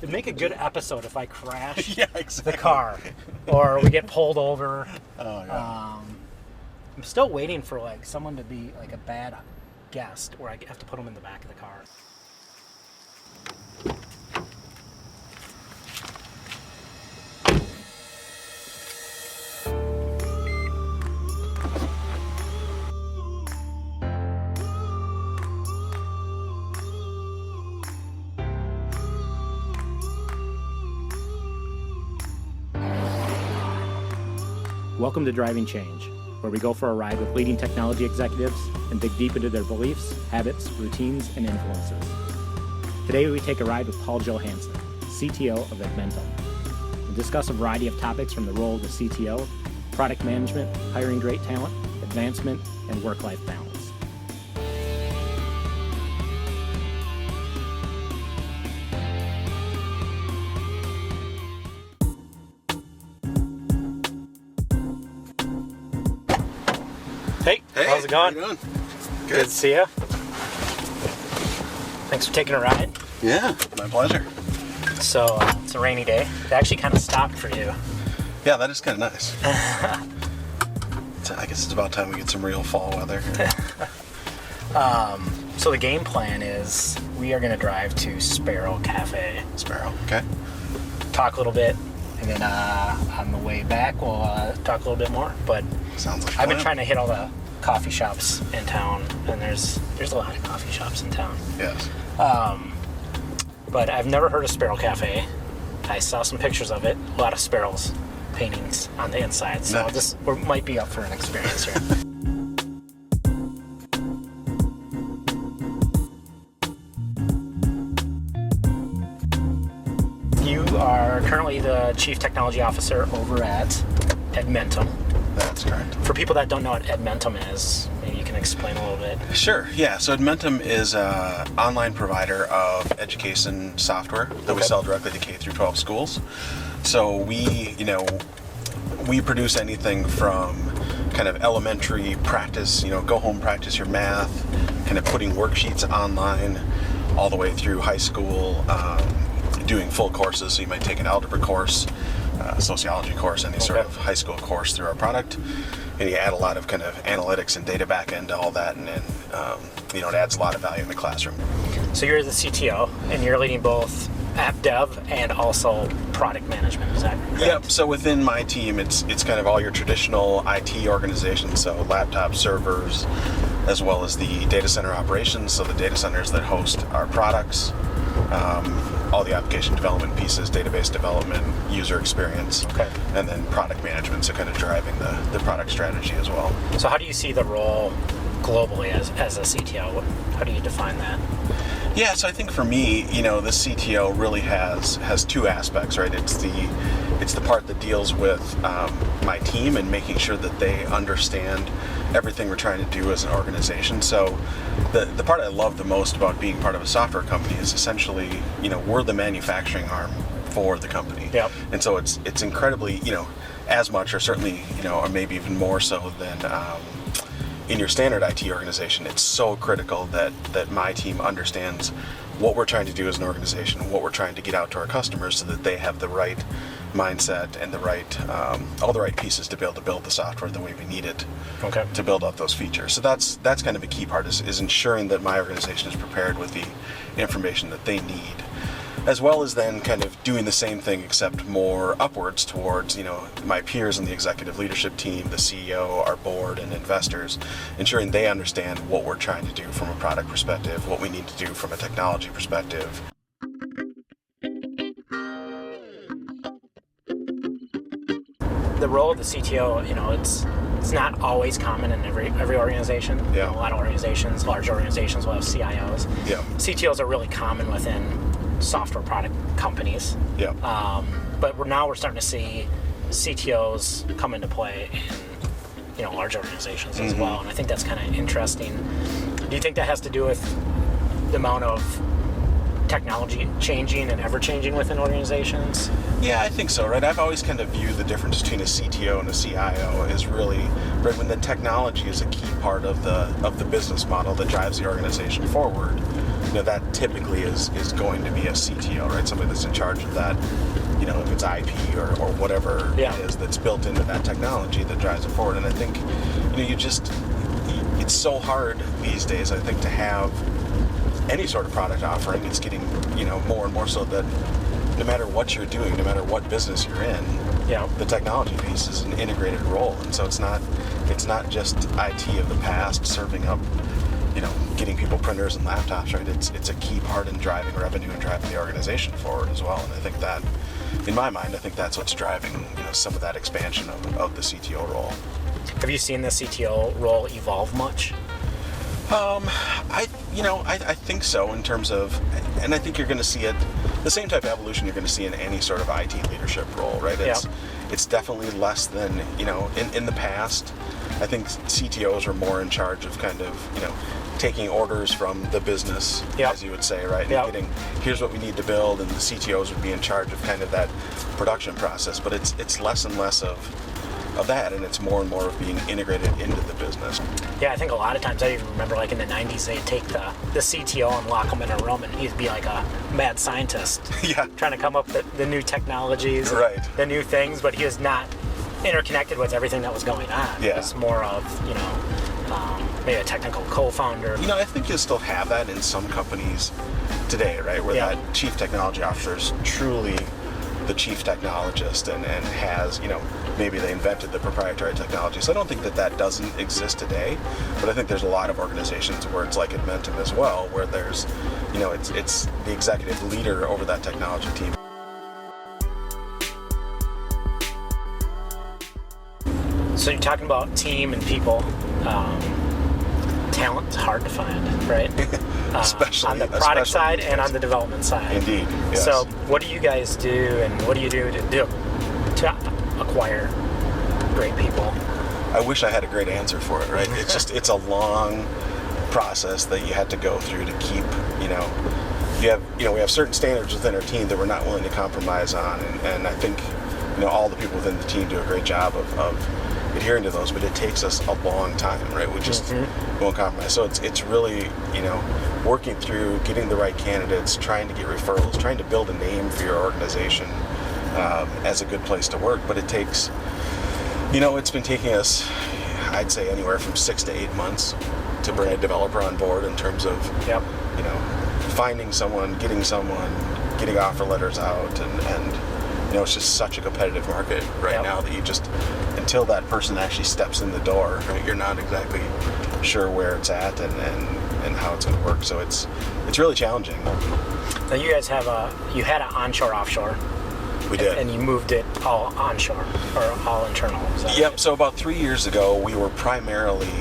It'd make a good episode if I crash Yeah, exactly. the car, or we get pulled over. Oh, yeah. I'm still waiting for like someone to be like a bad guest, where I have to put them in the back of the car. Welcome to Driving Change, where we go for a ride with leading technology executives and dig deep into their beliefs, habits, routines, and influences. Today we take a ride with Paul Johansen, CTO of Edmentum, and discuss a variety of topics from the role of the CTO, product management, hiring great talent, advancement, and work-life balance. Hey, how's it going? How you doing? Good to see you. Thanks for taking a ride. Yeah, my pleasure. So, it's a rainy day. It actually kind of stopped for you. Yeah, that is kind of nice. I guess it's about time we get some real fall weather here. So the game plan is we are going to drive to Sparrow Cafe. Sparrow, okay. Talk a little bit, and then on the way back we'll talk a little bit more. But Sounds like I've been trying to hit all the coffee shops in town, and there's a lot of coffee shops in town. Yes. But I've never heard of Sparrow Cafe. I saw some pictures of it. A lot of sparrows paintings on the inside. So Nice. we might be up for an experience here. You are currently the Chief Technology Officer over at Edmentum. That's correct. For people that don't know what Edmentum is, maybe you can explain a little bit. Sure, yeah. So Edmentum is an online provider of education software that we sell directly to K through 12 schools. So we produce anything from kind of elementary practice, go home practice your math, kind of putting worksheets online, all the way through high school, doing full courses. So you might take an algebra course, sociology course, any sort of high school course through our product, and you add a lot of kind of analytics and data back end to all that, and then it adds a lot of value in the classroom. So you're the CTO, and you're leading both app dev and also product management, is that correct? Yep. So within my team, it's kind of all your traditional IT organizations, so laptop servers, as well as the data center operations, so the data centers that host our products, all the application development pieces, database development, user experience, and then product management, so kind of driving the product strategy as well. So how do you see the role globally as a CTO? How do you define that? Yeah, so I think for me, the CTO really has two aspects, right? It's the part that deals with my team and making sure that they understand everything we're trying to do as an organization. So the part I love the most about being part of a software company is essentially, we're the manufacturing arm for the company. Yep. And so it's incredibly, as much or certainly, or maybe even more so than in your standard IT organization. It's so critical that my team understands what we're trying to do as an organization, what we're trying to get out to our customers, so that they have the right mindset and the right all the right pieces to be able to build the software the way we need it to build out those features. So that's kind of a key part is ensuring that my organization is prepared with the information that they need, as well as then kind of doing the same thing except more upwards towards my peers in the executive leadership team, the CEO, our board, and investors, ensuring they understand what we're trying to do from a product perspective, what we need to do from a technology perspective. The role of the CTO, it's not always common in every organization. Yeah. A lot of organizations, large organizations will have CIOs. Yeah. CTOs are really common within software product companies. Yeah. But now we're starting to see CTOs come into play in large organizations as well, and I think that's kind of interesting. Do you think that has to do with the amount of technology changing and ever changing within organizations? Yeah, I think so, right? I've always kind of viewed the difference between a CTO and a CIO as really right when the technology is a key part of the business model that drives the organization forward. that typically is going to be a CTO, right? Somebody that's in charge of that, if it's IP or whatever it is that's built into that technology that drives it forward. And I think, it's so hard these days, I think, to have any sort of product offering. It's getting, more and more so that no matter what you're doing, no matter what business you're in, the technology piece is an integrated role. And so it's not just IT of the past serving up, getting people printers and laptops, right? It's a key part in driving revenue and driving the organization forward as well. And I think that, in my mind, that's what's driving, some of that expansion of the CTO role. Have you seen the CTO role evolve much? I think so, in terms of, and I think you're going to see it, the same type of evolution you're going to see in any sort of IT leadership role, right? It's definitely less than, in the past, I think CTOs are more in charge of kind of, taking orders from the business, as you would say, right? And getting, here's what we need to build, and the CTOs would be in charge of kind of that production process. But it's less and less of that, and it's more and more of being integrated into the business. Yeah, I think a lot of times, I even remember like in the 90s, they'd take the CTO and lock him in a room, and he'd be like a mad scientist trying to come up with the new technologies, the new things, but he was not interconnected with everything that was going on. It's more of, maybe a technical co-founder. I think you'll still have that in some companies today, right? Where that chief technology officer is truly the chief technologist and has, maybe they invented the proprietary technology. So I don't think that doesn't exist today, but I think there's a lot of organizations where it's like Edmentum as well, where there's, it's the executive leader over that technology team. So you're talking about team and people. Talent's hard to find, right? Especially on the product side and on the development side. Indeed. Yes. So what do you guys do, and what do you do to acquire great people? I wish I had a great answer for it, right? It's a long process that you had to go through to keep, we have certain standards within our team that we're not willing to compromise on, and I think, all the people within the team do a great job of adhering to those, but it takes us a long time, right? We just won't compromise. So it's really, working through getting the right candidates, trying to get referrals, trying to build a name for your organization as a good place to work. But it takes, it's been taking us, I'd say, anywhere from 6 to 8 months to bring a developer on board in terms of, finding someone, getting offer letters out, and it's just such a competitive market right now that you just, until that person actually steps in the door, right, you're not exactly sure where it's at and how it's going to work. So it's really challenging. Now you guys you had an onshore, offshore. We did. And you moved it all onshore, or all internal. Yep. So about 3 years ago, we were primarily,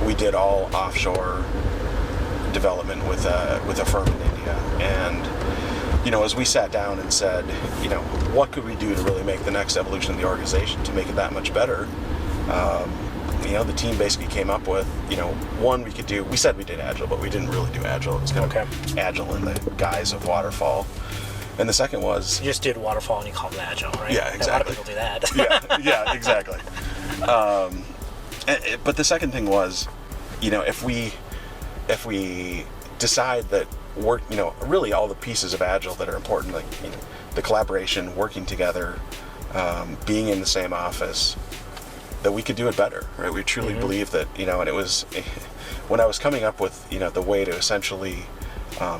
we did all offshore development with a firm in India. And as we sat down and said, what could we do to really make the next evolution of the organization to make it that much better? The team basically came up with, one, we said we did Agile, but we didn't really do Agile. It was kind of Agile in the guise of waterfall. And the second was... You just did waterfall and you called it Agile, right? Yeah, exactly. A lot of people do that. yeah, exactly. But the second thing was, if we decide that work, really all the pieces of Agile that are important, like, the collaboration, working together, being in the same office, that we could do it better, right? We truly believe that, and it was, when I was coming up with, the way to essentially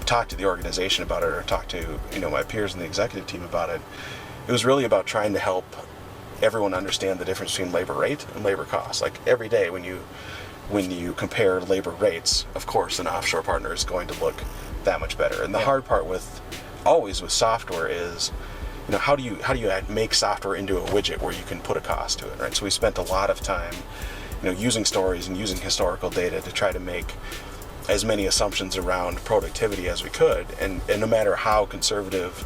talk to the organization about it, or talk to, my peers in the executive team about it, it was really about trying to help everyone understand the difference between labor rate and labor cost. Like, every day when you compare labor rates, of course, an offshore partner is going to look that much better. And the hard part with software is, how do you make software into a widget where you can put a cost to it, right? So we spent a lot of time, using stories and using historical data to try to make as many assumptions around productivity as we could. And no matter how conservative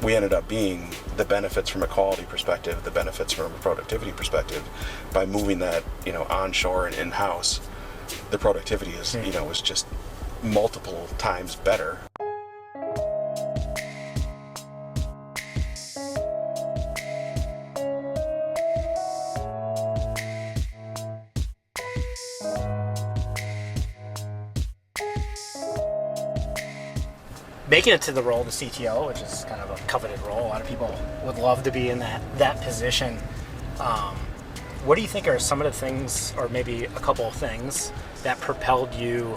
we ended up being, the benefits from a quality perspective, the benefits from a productivity perspective, by moving that, onshore and in-house, the productivity is, was just multiple times better. making it to the role of the CTO, which is kind of a coveted role. A lot of people would love to be in that position. What do you think are some of the things, or maybe a couple of things, that propelled you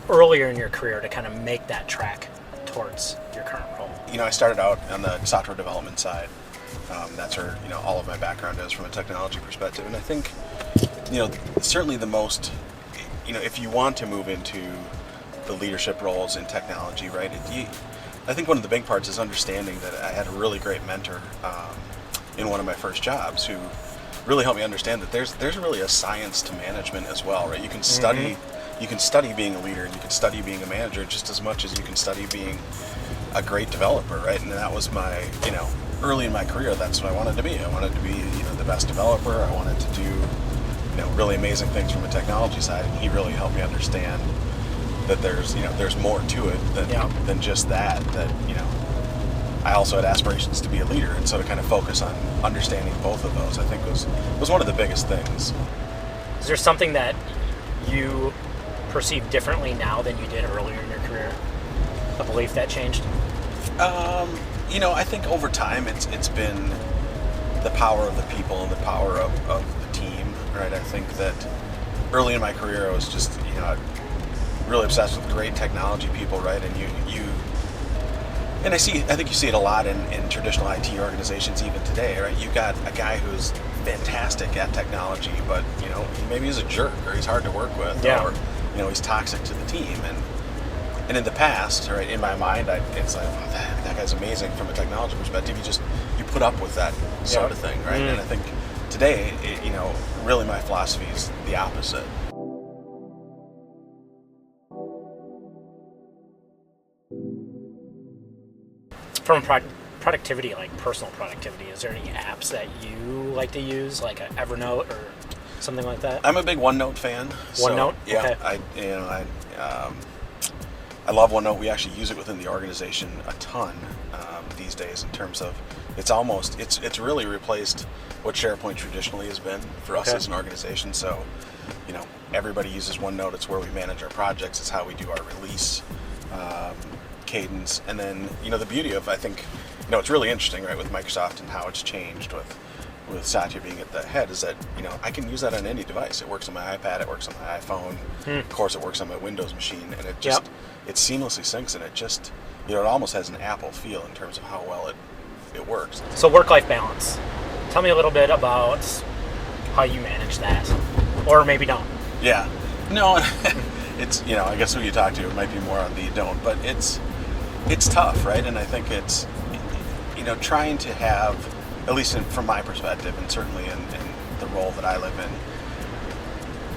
earlier in your career to kind of make that track towards your current role? I started out on the software development side. That's where all of my background is from a technology perspective, and I think certainly the most if you want to move into the leadership roles in technology, right? I think one of the big parts is understanding that I had a really great mentor in one of my first jobs who really helped me understand that there's really a science to management as well, right? You can study being a leader, and you can study being a manager just as much as you can study being a great developer, right? And that was my early in my career, that's what I wanted to be. I wanted to be the best developer. I wanted to do really amazing things from a technology side, and he really helped me understand that there's more to it than just that I also had aspirations to be a leader, and so to kind of focus on understanding both of those, I think was one of the biggest things. Is there something that you perceive differently now than you did earlier in your career? A belief that changed? I think over time it's been the power of the people and the power of the team, right? I think that early in my career I was just really obsessed with great technology people, right? And I think you see it a lot in traditional IT organizations even today, right? You've got a guy who's fantastic at technology, but maybe he's a jerk, or he's hard to work with, or he's toxic to the team. And in the past, right, in my mind, it's like, oh, that guy's amazing from a technology perspective. You put up with that sort of thing, right? And I think today, really my philosophy is the opposite. From productivity, like personal productivity, is there any apps that you like to use, like Evernote or something like that? I'm a big OneNote fan. OneNote? So, yeah, okay. I love OneNote. We actually use it within the organization a ton these days in terms of it's really replaced what SharePoint traditionally has been for us as an organization. So, everybody uses OneNote. It's where we manage our projects. It's how we do our release cadence. And then, the beauty of, I think, it's really interesting, right, with Microsoft and how it's changed with Satya being at the head, is that, I can use that on any device. It works on my iPad, it works on my iPhone, of course it works on my Windows machine, and it just, it seamlessly syncs, and it just, it almost has an Apple feel in terms of how well it works. So work-life balance. Tell me a little bit about how you manage that, or maybe don't. Yeah. No, it's, I guess who you talk to, it might be more on the don't, but it's tough, right? And I think it's, trying to have, at least from my perspective, and certainly in the role that I live in,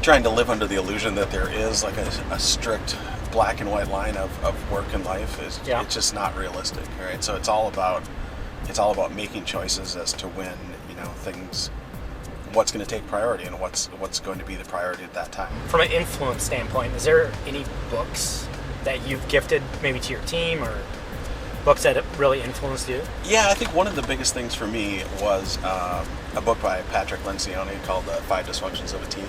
trying to live under the illusion that there is like a strict black and white line of work and life is it's just not realistic, right? So it's all about making choices as to when things, what's going to take priority and what's going to be the priority at that time. From an influence standpoint, is there any books that you've gifted maybe to your team, or books that really influenced you? Yeah, I think one of the biggest things for me was a book by Patrick Lencioni called 5 Dysfunctions of a Team.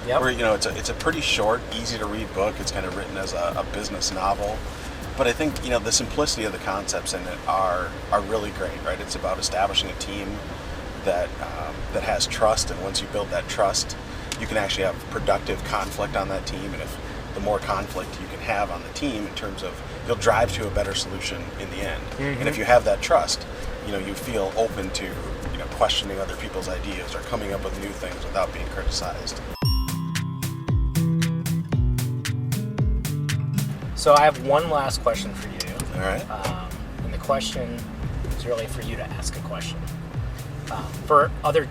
Yep. Where it's a pretty short, easy to read book. It's kind of written as a business novel, but I think the simplicity of the concepts in it are really great, right? It's about establishing a team that has trust, and once you build that trust, you can actually have productive conflict on that team, and if the more conflict you can have on the team in terms of, you'll drive to a better solution in the end. And if you have that trust, you feel open to questioning other people's ideas or coming up with new things without being criticized. So I have one last question for you. All right. And the question is really for you to ask a question. For other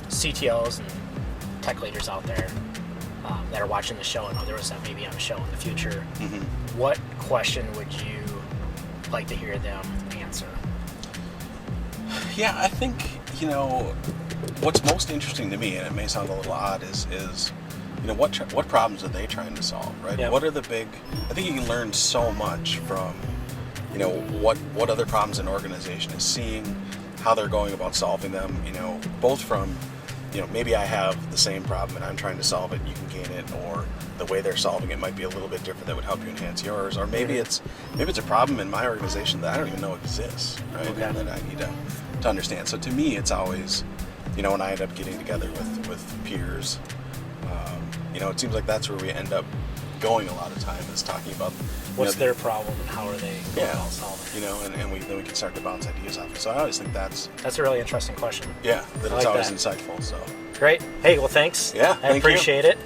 CTOs and tech leaders out there that are watching the show and others that may be on the show in the future, what question would you like to hear them answer? Yeah, I think, what's most interesting to me, and it may sound a little odd, is what problems are they trying to solve, right? Yep. What are the big, I think you can learn so much from, what other problems an organization is seeing, how they're going about solving them, both from, maybe I have the same problem and I'm trying to solve it, you can gain it, or the way they're solving it might be a little bit different that would help you enhance yours, or maybe it's a problem in my organization that I don't even know exists, right? Okay. And that I need to understand. So to me, it's always, when I end up getting together with peers, it seems like that's where we end up going a lot of time, is talking about what's their problem and how are they going about solving it. and then we can start to bounce ideas off it. So I always think that's a really interesting question. that I it's like always that. insightful. So Great. Hey, well, thanks. Yeah, I thank you. appreciate it.